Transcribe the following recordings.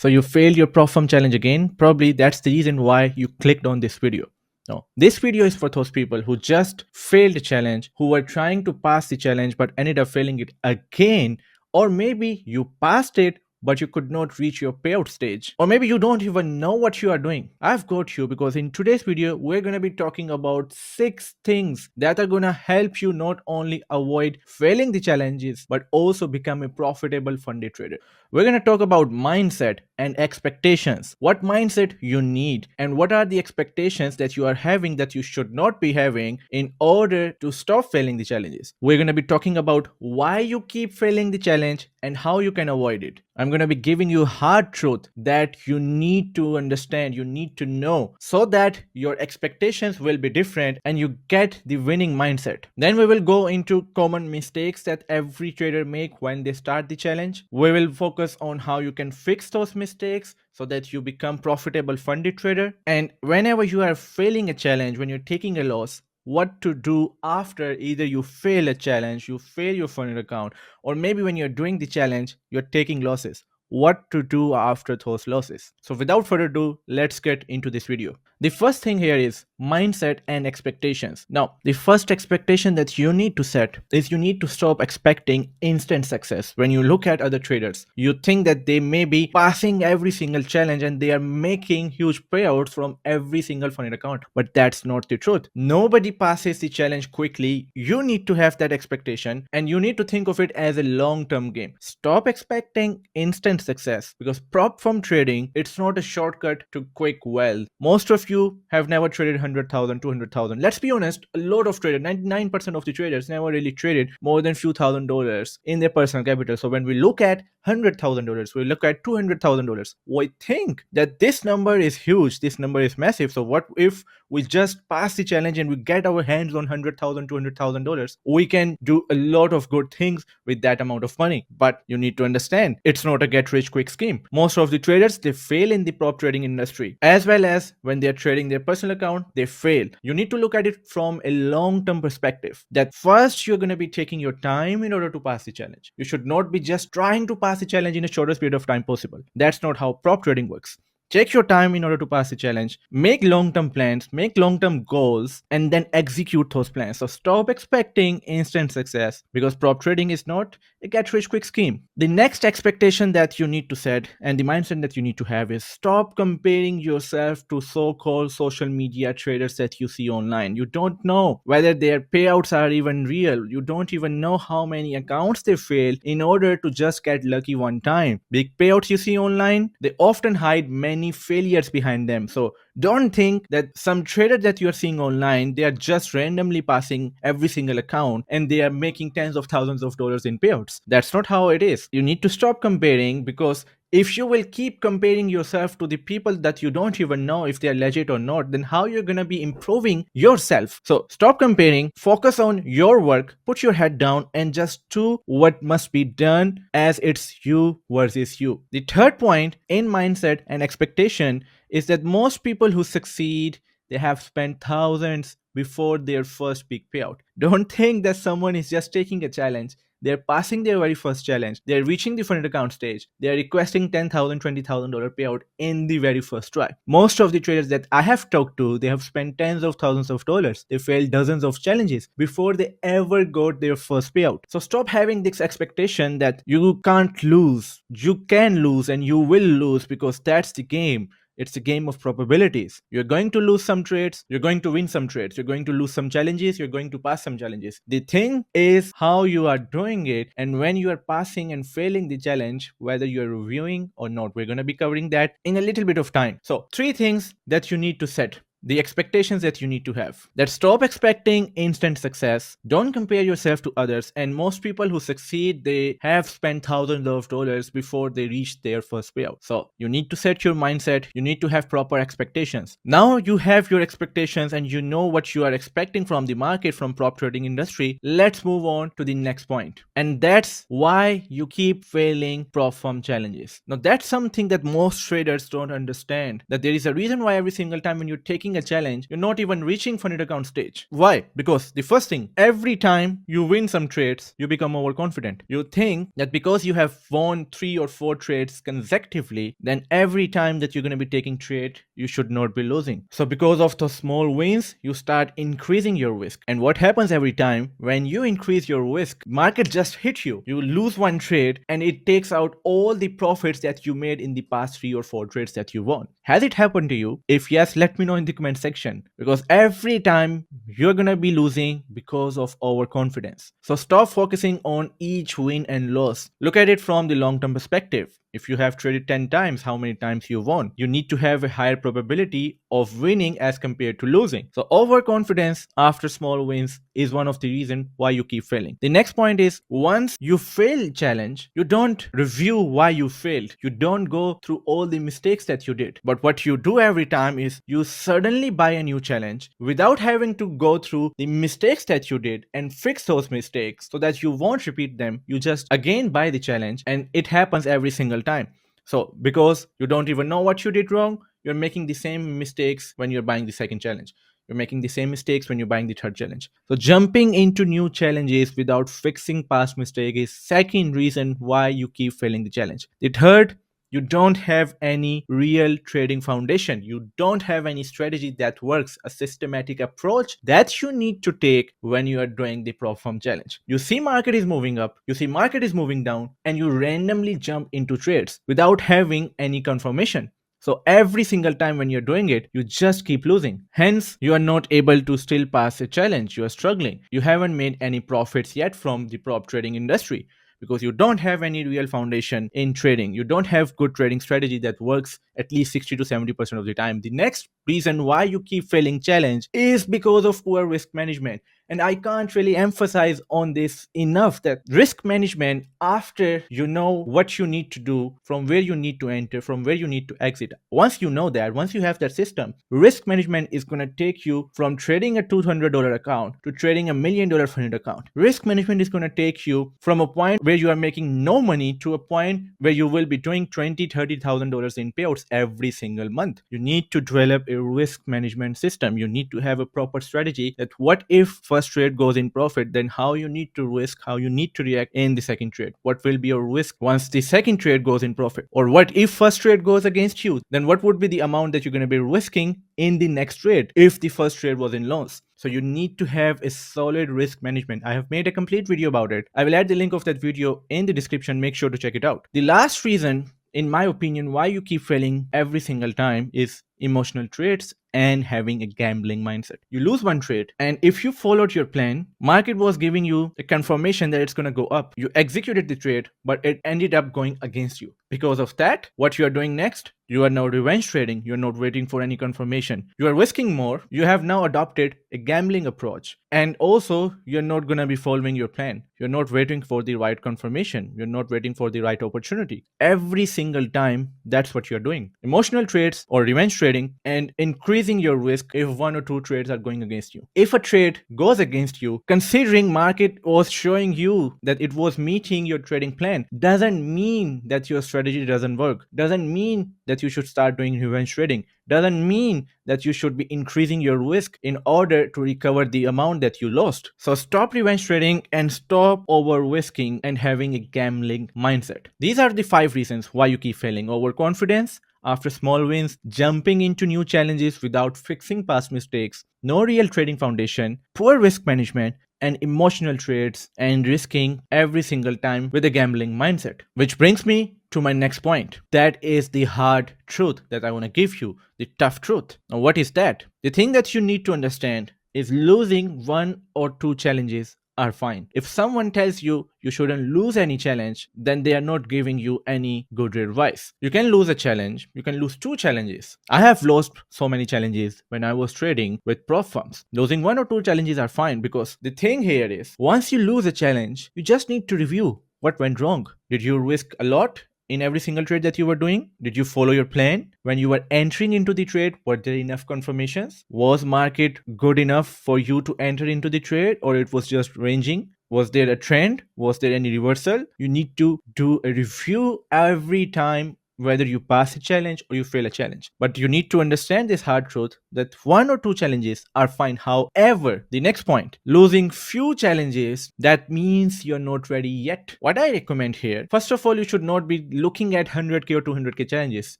So you failed your prop firm challenge again. Probably that's the reason why you clicked on this video. No, this video is for those people who just failed the challenge, who were trying to pass the challenge but ended up failing it again. Or maybe you passed it but you could not reach your payout stage. Or maybe you don't even know what you are doing. I've got you, because in today's video, we're going to be talking about 6 things that are going to help you not only avoid failing the challenges, but also become a profitable funded trader. We're going to talk about mindset and expectations. What mindset you need and what are the expectations that you are having that you should not be having in order to stop failing the challenges. We're going to be talking about why you keep failing the challenge and how you can avoid it. I'm going to be giving you hard truth that you need to understand, you need to know, so that your expectations will be different and you get the winning mindset. Then we will go into common mistakes that every trader make when they start the challenge. We will focus on how you can fix those mistakes so that you become profitable funded trader. And whenever you are failing a challenge, when you're taking a loss, what to do after either you fail a challenge, you fail your funded account, or maybe when you're doing the challenge, you're taking losses. What to do after those losses. So without further ado, let's get into this video. The first thing here is mindset and expectations. Now, the first expectation that you need to set is you need to stop expecting instant success. When you look at other traders, you think that they may be passing every single challenge and they are making huge payouts from every single funded account. But that's not the truth. Nobody passes the challenge quickly. You need to have that expectation and you need to think of it as a long-term game. Stop expecting instant success, because prop firm trading, it's not a shortcut to quick wealth. Most of you have never traded 100,000, 200,000. Let's be honest, a lot of traders, 99% of the traders never really traded more than few $1,000s in their personal capital. So when we look at $100,000, we look at $200,000, we think that this number is huge, this number is massive. So what if we just pass the challenge and we get our hands on $100,000, $200,000? We can do a lot of good things with that amount of money. But you need to understand, it's not a get rich quick scheme. Most of the traders, they fail in the prop trading industry, as well as when they're trading their personal account, they fail. You need to look at it from a long-term perspective, that first you're going to be taking your time in order to pass the challenge. You should not be just trying to pass the challenge in the shortest period of time possible. That's not how prop trading works. Take your time in order to pass the challenge, make long-term plans, make long-term goals, and then execute those plans. So stop expecting instant success, because prop trading is not a get-rich-quick scheme. The next expectation that you need to set and the mindset that you need to have is stop comparing yourself to so-called social media traders that you see online. You don't know whether their payouts are even real. You don't even know how many accounts they fail in order to just get lucky one time. Big payouts you see online, they often hide many failures behind them. So don't think that some trader that you're seeing online, they are just randomly passing every single account and they are making tens of thousands of dollars in payouts. That's not how it is. You need to stop comparing, because if you will keep comparing yourself to the people that you don't even know if they're legit or not, then how you're going to be improving yourself? So stop comparing, focus on your work, put your head down and just do what must be done, as it's you versus you. The third point in mindset and expectation is that most people who succeed, they have spent thousands before their first big payout. Don't think that someone is just taking a challenge. They're passing their very first challenge. They're reaching the funded account stage. They're requesting $10,000, $20,000 payout in the very first try. Most of the traders that I have talked to, they have spent tens of thousands of dollars. They failed dozens of challenges before they ever got their first payout. So stop having this expectation that you can't lose. You can lose and you will lose, because that's the game. It's a game of probabilities. You're going to lose some trades, you're going to win some trades, you're going to lose some challenges, you're going to pass some challenges. The thing is how you are doing it, and when you are passing and failing the challenge, whether you're reviewing or not. We're going to be covering that in a little bit of time. So 3 things that you need to set. The expectations that you need to have. That stop expecting instant success. Don't compare yourself to others. And most people who succeed, they have spent thousands of dollars before they reach their first payout. So you need to set your mindset. You need to have proper expectations. Now you have your expectations and you know what you are expecting from the market, from prop trading industry. Let's move on to the next point. And that's why you keep failing prop firm challenges. Now that's something that most traders don't understand. That there is a reason why every single time when you're taking breaking a challenge, you're not even reaching funded account stage. Why? Because the first thing, every time you win some trades, you become overconfident. You think that because you have won 3 or 4 trades consecutively, then every time that you're going to be taking trade, you should not be losing. So because of the small wins, you start increasing your risk. And what happens every time when you increase your risk, market just hit you. You lose one trade and it takes out all the profits that you made in the past 3 or 4 trades that you won. Has it happened to you? If yes, let me know in the comment section, because every time you're gonna be losing because of overconfidence. So stop focusing on each win and loss. Look at it from the long-term perspective. If you have traded 10 times, how many times you won? You need to have a higher probability of winning as compared to losing. So overconfidence after small wins is one of the reasons why you keep failing. The next point is, once you fail challenge, you don't review why you failed. You don't go through all the mistakes that you did. But what you do every time is you suddenly buy a new challenge without having to go through the mistakes that you did and fix those mistakes so that you won't repeat them. You just again buy the challenge, and it happens every single time. So because you don't even know what you did wrong, you're making the same mistakes when you're buying the second challenge. You're making the same mistakes when you're buying the third challenge. So jumping into new challenges without fixing past mistake is second reason why you keep failing the challenge. The third, you don't have any real trading foundation. You don't have any strategy that works, a systematic approach that you need to take when you are doing the prop firm challenge. You see market is moving up, you see market is moving down, and you randomly jump into trades without having any confirmation. So every single time when you're doing it, you just keep losing. Hence, you are not able to still pass a challenge. You are struggling. You haven't made any profits yet from the prop trading industry because you don't have any real foundation in trading. You don't have good trading strategy that works at least 60 to 70% of the time. The next reason why you keep failing challenge is because of poor risk management. And I can't really emphasize on this enough that risk management, after you know what you need to do, from where you need to enter, from where you need to exit, once you know that, once you have that system, risk management is going to take you from trading a $200 account to trading $1 million funded account. Risk management is going to take you from a point where you are making no money to a point where you will be doing $20,000-$30,000 in payouts every single month. You need to develop a risk management system. You need to have a proper strategy that what if first trade goes in profit, then how you need to risk, how you need to react in the second trade. What will be your risk once the second trade goes in profit? Or what if first trade goes against you? Then what would be the amount that you're going to be risking in the next trade if the first trade was in loss? So you need to have a solid risk management. I have made a complete video about it. I will add the link of that video in the description. Make sure to check it out. The last reason, in my opinion, why you keep failing every single time is emotional trades and having a gambling mindset. You lose one trade, and if you followed your plan, market was giving you a confirmation that it's going to go up. You executed the trade, but it ended up going against you. Because of that, what you are doing next, you are now revenge trading. You're not waiting for any confirmation. You are risking more. You have now adopted a gambling approach. And also, you're not going to be following your plan. You're not waiting for the right confirmation. You're not waiting for the right opportunity. Every single time, that's what you're doing. Emotional trades or revenge trading and increasing your risk if 1 or 2 trades are going against you. If a trade goes against you, considering market was showing you that it was meeting your trading plan, doesn't mean that your strategy doesn't work. Doesn't mean that you should start doing revenge trading. Doesn't mean that you should be increasing your risk in order to recover the amount that you lost. So stop revenge trading and stop over risking and having a gambling mindset. These are the 5 reasons why you keep failing: overconfidence after small wins, jumping into new challenges without fixing past mistakes, no real trading foundation, poor risk management, and emotional trades, and risking every single time with a gambling mindset. Which brings me to my next point. That is the hard truth that I want to give you, the tough truth. Now, what is that? The thing that you need to understand is losing 1 or 2 challenges are fine. If someone tells you you shouldn't lose any challenge, then they are not giving you any good advice. You can lose a challenge, you can lose 2 challenges. I have lost so many challenges when I was trading with prop firms. Losing 1 or 2 challenges are fine, because the thing here is, once you lose a challenge, you just need to review what went wrong. Did you risk a lot in every single trade that you were doing? Did you follow your plan? When you were entering into the trade, were there enough confirmations? Was market good enough for you to enter into the trade, or it was just ranging? Was there a trend? Was there any reversal? You need to do a review every time whether you pass a challenge or you fail a challenge. But you need to understand this hard truth that one or two challenges are fine. However, the next point, losing few challenges, that means you're not ready yet. What I recommend here, first of all, you should not be looking at 100k or 200k challenges.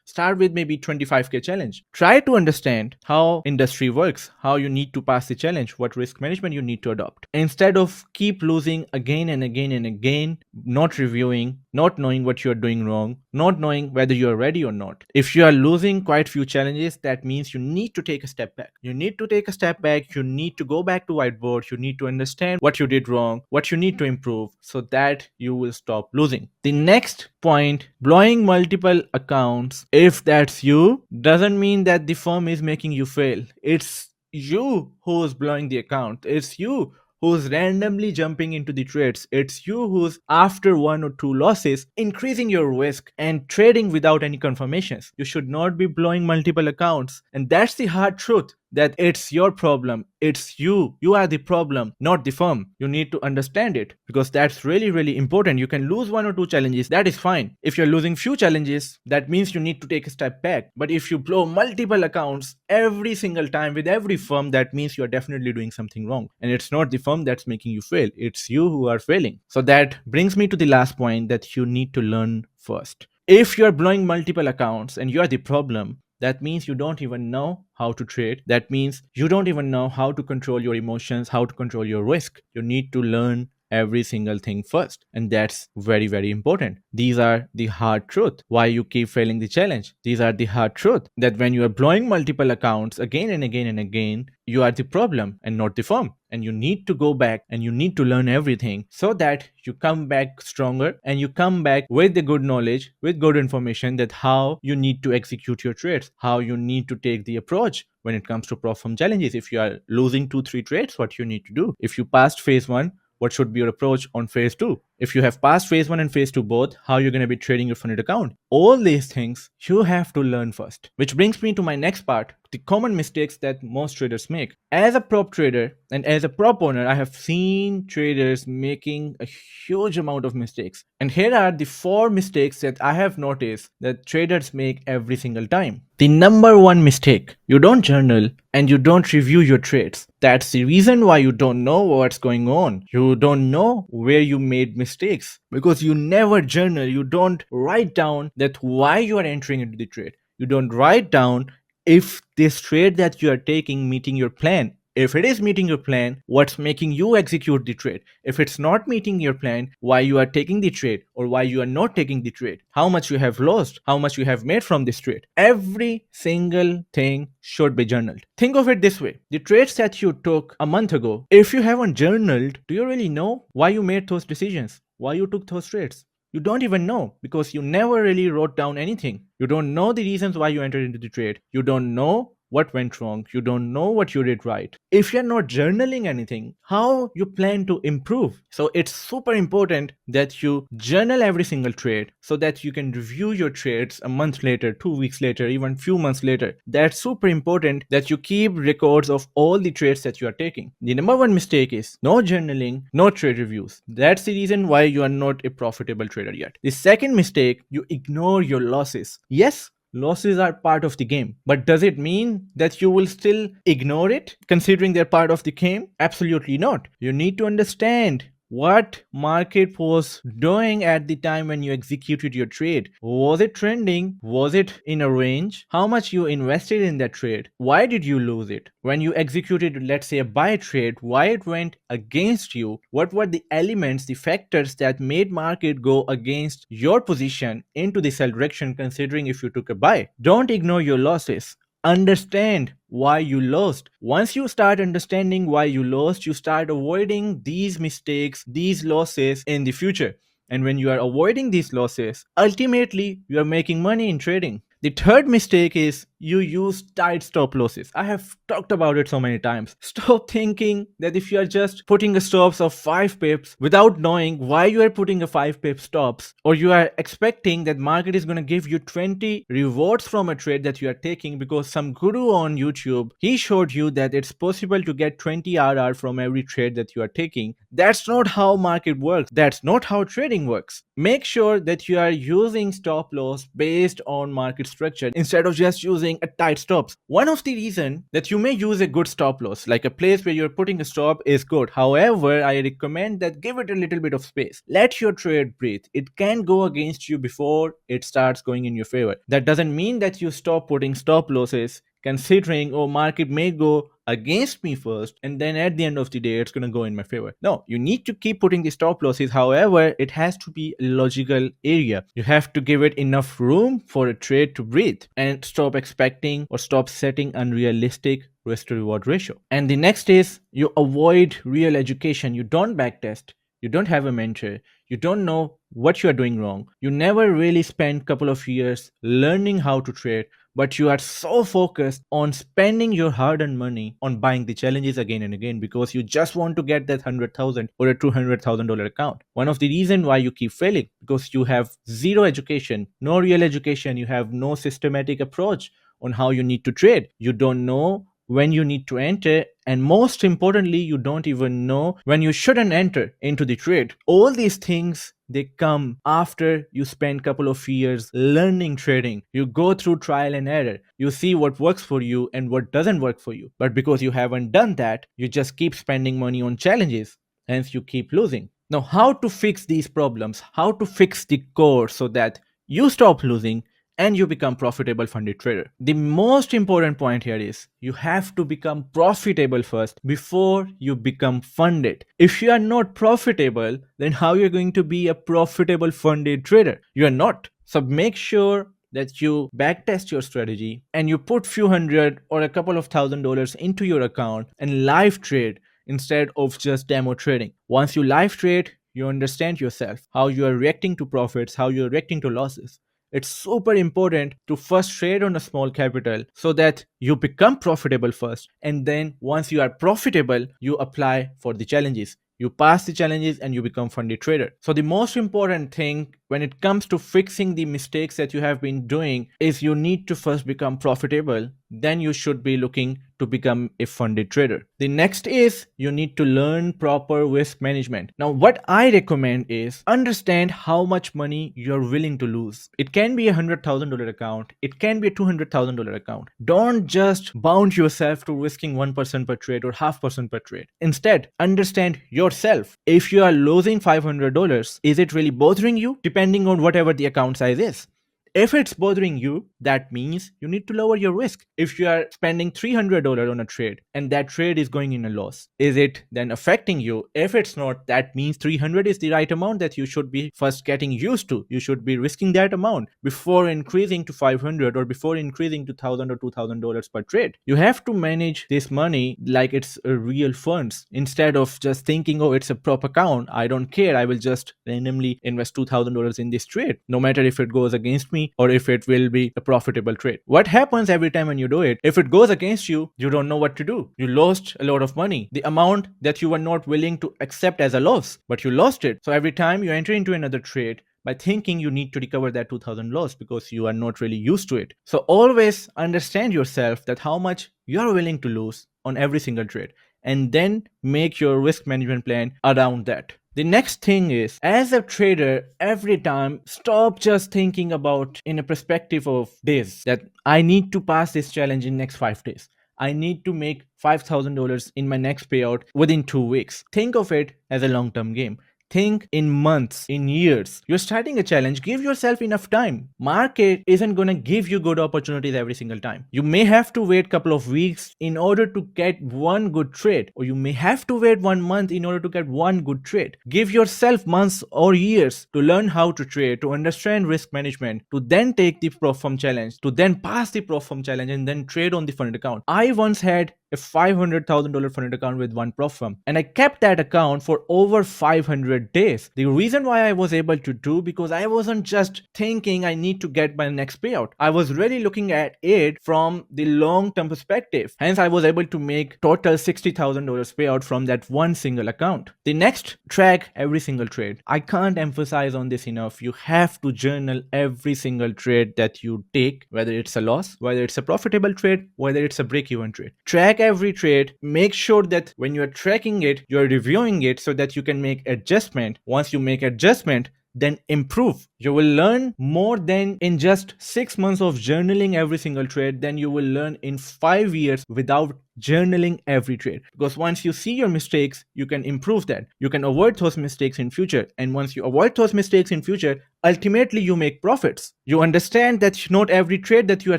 Start with maybe 25k challenge. Try to understand how industry works, how you need to pass the challenge, what risk management you need to adopt. Instead of keep losing again and again and again, not reviewing, not knowing what you're doing wrong, not knowing whether you're ready or not. If you are losing quite few challenges, that means you need to take a step back. You need to take a step back. You need to go back to whiteboard. You need to understand what you did wrong, what you need to improve, so that you will stop losing. The next point, blowing multiple accounts, if that's you, doesn't mean that the firm is making you fail. It's you who's blowing the account. It's you who's randomly jumping into the trades. It's you who's, after one or two losses, increasing your risk and trading without any confirmations. You should not be blowing multiple accounts. And that's the hard truth, that it's your problem. It's you. You are the problem, not the firm. You need to understand it, because that's really, really important. You can lose one or two challenges. That is fine. If you're losing few challenges, that means you need to take a step back. But if you blow multiple accounts every single time with every firm, that means you're definitely doing something wrong. And it's not the firm that's making you fail. It's you who are failing. So that brings me to the last point, that you need to learn first. If you're blowing multiple accounts and you're the problem, that means you don't even know how to trade. That means you don't even know how to control your emotions, how to control your risk. You need to learn every single thing first. And that's very, very important. These are the hard truth why you keep failing the challenge. These are the hard truth that when you are blowing multiple accounts again and again and again, you are the problem and not the firm. And you need to go back and you need to learn everything, so that you come back stronger and you come back with the good knowledge, with good information, that how you need to execute your trades, how you need to take the approach when it comes to prop firm challenges. If you are losing 2-3 trades, what you need to do. If you passed phase 1, what should be your approach on phase 2? If you have passed phase 1 and phase 2 both, how you're going to be trading your funded account? All these things you have to learn first. Which brings me to my next part, the common mistakes that most traders make. As a prop trader and as a prop owner, I have seen traders making a huge amount of mistakes. And here are the 4 mistakes that I have noticed that traders make every single time. The number 1 mistake, you don't journal and you don't review your trades. That's the reason why you don't know what's going on. You don't know where you made mistakes, because you never journal. You don't write down that why you are entering into the trade. You don't write down if this trade that you are taking meeting your plan. If it is meeting your plan, what's making you execute the trade? If it's not meeting your plan, why you are taking the trade or why you are not taking the trade? How much you have lost? How much you have made from this trade? Every single thing should be journaled. Think of it this way. The trades that you took a month ago, if you haven't journaled, do you really know why you made those decisions? Why you took those trades? You don't even know, because you never really wrote down anything. You don't know the reasons why you entered into the trade. You don't know what went wrong. You don't know what you did right. If you're not journaling anything, how you plan to improve? So it's super important that you journal every single trade, so that you can review your trades a month later, 2 weeks later, even few months later. That's super important that you keep records of all the trades that you are taking. The number 1 mistake is no journaling, no trade reviews. That's the reason why you are not a profitable trader yet. The second mistake, you ignore your losses. Yes, losses are part of the game, but does it mean that you will still ignore it, considering they're part of the game? Absolutely not. You need to understand what market was doing at the time when you executed your trade. Was it trending? Was it in a range? How much you invested in that trade? Why did you lose it? When you executed, let's say, a buy trade, why it went against you? What were the elements, the factors that made market go against your position into the sell direction, considering if you took a buy? Don't ignore your losses. Understand why you lost. Once you start understanding why you lost, you start avoiding these mistakes, these losses in the future. And when you are avoiding these losses, ultimately you are making money in trading. The third mistake is you use tight stop losses. I have talked about it so many times. Stop thinking that if you are just putting a stops of 5 pips without knowing why you are putting a 5 pip stops, or you are expecting that market is going to give you 20 rewards from a trade that you are taking because some guru on YouTube he showed you that it's possible to get 20 RR from every trade that you are taking. That's not how market works. That's not how trading works. Make sure that you are using stop loss based on market structure instead of just using a tight stops. One of the reason that you may use a good stop loss, like a place where you're putting a stop, is good. However, I recommend that give it a little bit of space. Let your trade breathe. It can go against you before it starts going in your favor. That doesn't mean that you stop putting stop losses considering, oh, market may go against me first and then at the end of the day it's going to go in my favor. No, you need to keep putting the stop losses. However, it has to be a logical area. You have to give it enough room for a trade to breathe and stop expecting or stop setting unrealistic risk to reward ratio. And the next is you avoid real education. You don't backtest. You don't have a mentor. You don't know what you are doing wrong. You never really spend couple of years learning how to trade, but you are so focused on spending your hard-earned money on buying the challenges again and again because you just want to get that 100,000 or a $200,000 account. One of the reasons why you keep failing because you have zero education, no real education. You have no systematic approach on how you need to trade. You don't know when you need to enter, and most importantly, you don't even know when you shouldn't enter into the trade. All these things they come after you spend couple of years learning trading. You go through trial and error. You see what works for you and what doesn't work for you. But because you haven't done that, you just keep spending money on challenges. Hence, you keep losing. Now, how to fix these problems? How to fix the core so that you stop losing and you become profitable funded trader? The most important point here is you have to become profitable first before you become funded. If you are not profitable, then how you're going to be a profitable funded trader? You are not. So make sure that you backtest your strategy and you put few hundred or a couple of $1,000 into your account and live trade instead of just demo trading. Once you live trade, you understand yourself, how you are reacting to profits, how you are reacting to losses. It's super important to first trade on a small capital so that you become profitable first. And then once you are profitable, you apply for the challenges. You pass the challenges and you become funded trader. So the most important thing when it comes to fixing the mistakes that you have been doing is you need to first become profitable. Then you should be looking to become a funded trader. The next is you need to learn proper risk management. Now, what I recommend is understand how much money you're willing to lose. It can be a $100,000 account. It can be a $200,000 account. Don't just bound yourself to risking 1% per trade or 0.5% per trade. Instead, understand yourself. If you are losing $500, is it really bothering you? Depending on whatever the account size is. If it's bothering you, that means you need to lower your risk. If you are spending $300 on a trade and that trade is going in a loss, is it then affecting you? If it's not, that means 300 is the right amount that you should be first getting used to. You should be risking that amount before increasing to 500 or before increasing to $1,000 or $2,000 per trade. You have to manage this money like it's a real funds instead of just thinking, oh, it's a prop account. I don't care. I will just randomly invest $2,000 in this trade, no matter if it goes against me or if it will be a profitable trade. What happens every time when you do it? If it goes against you, you don't know what to do. You lost a lot of money, the amount that you were not willing to accept as a loss, but you lost it. So every time you enter into another trade, by thinking you need to recover that 2,000 loss because you are not really used to it. So always understand yourself that how much you are willing to lose on every single trade, and then make your risk management plan around that. The next thing is, as a trader, every time stop just thinking about in a perspective of days that I need to pass this challenge in next 5 days. I need to make $5,000 in my next payout within 2 weeks. Think of it as a long-term game. Think in months, in years. You're starting a challenge, give yourself enough time. Market isn't going to give you good opportunities every single time. You may have to wait a couple of weeks in order to get one good trade, or you may have to wait 1 month in order to get one good trade. Give yourself months or years to learn how to trade, to understand risk management, to then take the Prop Firm challenge, to then pass the Prop Firm challenge and then trade on the funded account. I once had a $500,000 funded account with one prop firm, and I kept that account for over 500 days. The reason why I was able to do, because I wasn't just thinking I need to get my next payout. I was really looking at it from the long term perspective. Hence, I was able to make total $60,000 payout from that one single account. The next, track every single trade. I can't emphasize on this enough. You have to journal every single trade that you take, whether it's a loss, whether it's a profitable trade, whether it's a break even trade. Track every trade. Make sure that when you're tracking it, you're reviewing it so that you can make adjustment. Once you make adjustment, then improve. You will learn more than in just 6 months of journaling every single trade than you will learn in 5 years without journaling every trade. Because once you see your mistakes, you can improve that. You can avoid those mistakes in future. And once you avoid those mistakes in future, ultimately you make profits. You understand that not every trade that you are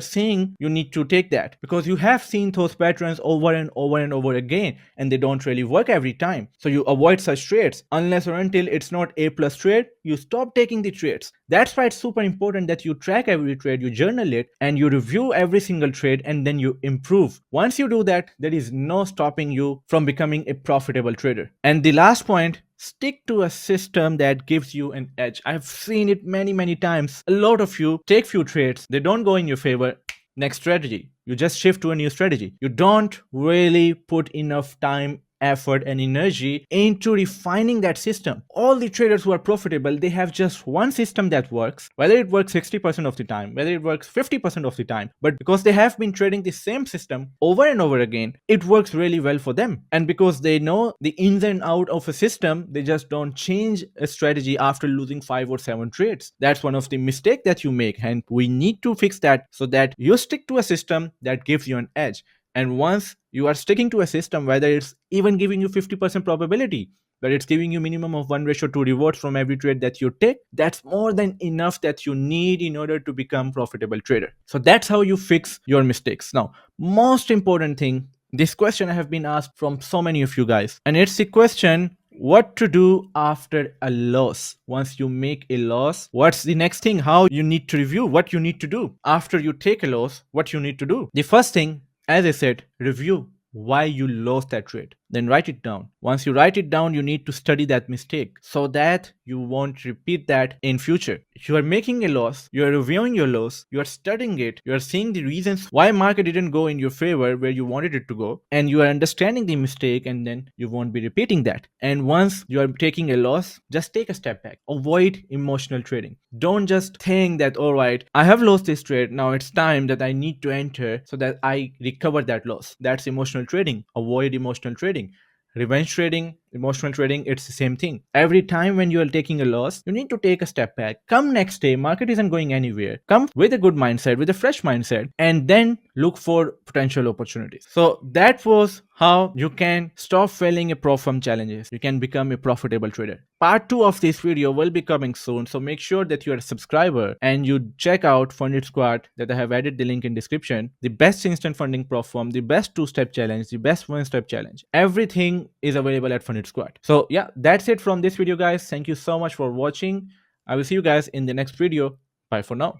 seeing, you need to take that, because you have seen those patterns over and over and over again, and they don't really work every time. So you avoid such trades unless or until it's not A plus trade, you stop taking the trades. That's why it's super important that you track every trade, you journal it, and you review every single trade, and then you improve. Once you do that, there is no stopping you from becoming a profitable trader. And the last point, stick to a system that gives you an edge. I've seen it many times. A lot of you take few trades, they don't go in your favor. Next strategy, you just shift to a new strategy. You don't really put enough time, effort and energy into refining that system. All the traders who are profitable, they have just one system that works, whether it works 60% of the time, whether it works 50% of the time, but because they have been trading the same system over and over again, it works really well for them. And because they know the ins and out of a system, they just don't change a strategy after losing 5 or 7 trades. That's one of the mistakes that you make, and we need to fix that so that you stick to a system that gives you an edge. And once you are sticking to a system, whether it's even giving you 50% probability, but it's giving you minimum of 1:2 rewards from every trade that you take, that's more than enough that you need in order to become profitable trader. So that's how you fix your mistakes. Now, most important thing, this question I have been asked from so many of you guys, and it's the question, what to do after a loss. Once you make a loss, what's the next thing? How you need to review what you need to do after you take a loss, what you need to do. The first thing, as I said, review why you lost that trade. Then write it down. Once you write it down, you need to study that mistake so that you won't repeat that in future. You are making a loss, you are reviewing your loss, you are studying it, you are seeing the reasons why market didn't go in your favor where you wanted it to go, and you are understanding the mistake, and then you won't be repeating that. And once you are taking a loss, just take a step back. Avoid emotional trading. Don't just think that, all right, I have lost this trade, now it's time that I need to enter so that I recover that loss. That's emotional trading. Avoid emotional trading. Revenge trading, emotional trading, it's the same thing. Every time when you are taking a loss, you need to take a step back. Come next day, market isn't going anywhere. Come with a good mindset, with a fresh mindset, and then look for potential opportunities. So that was how you can stop failing a prop firm challenges. You can become a profitable trader. Part 2 of this video will be coming soon, so make sure that you are a subscriber and you check out FundedSquad, that I have added the link in description. The best instant funding prop firm, the best 2-step challenge, the best 1-step challenge. Everything is available at FundedSquad. So yeah, that's it from this video, guys. Thank you so much for watching. I will see you guys in the next video. Bye for now.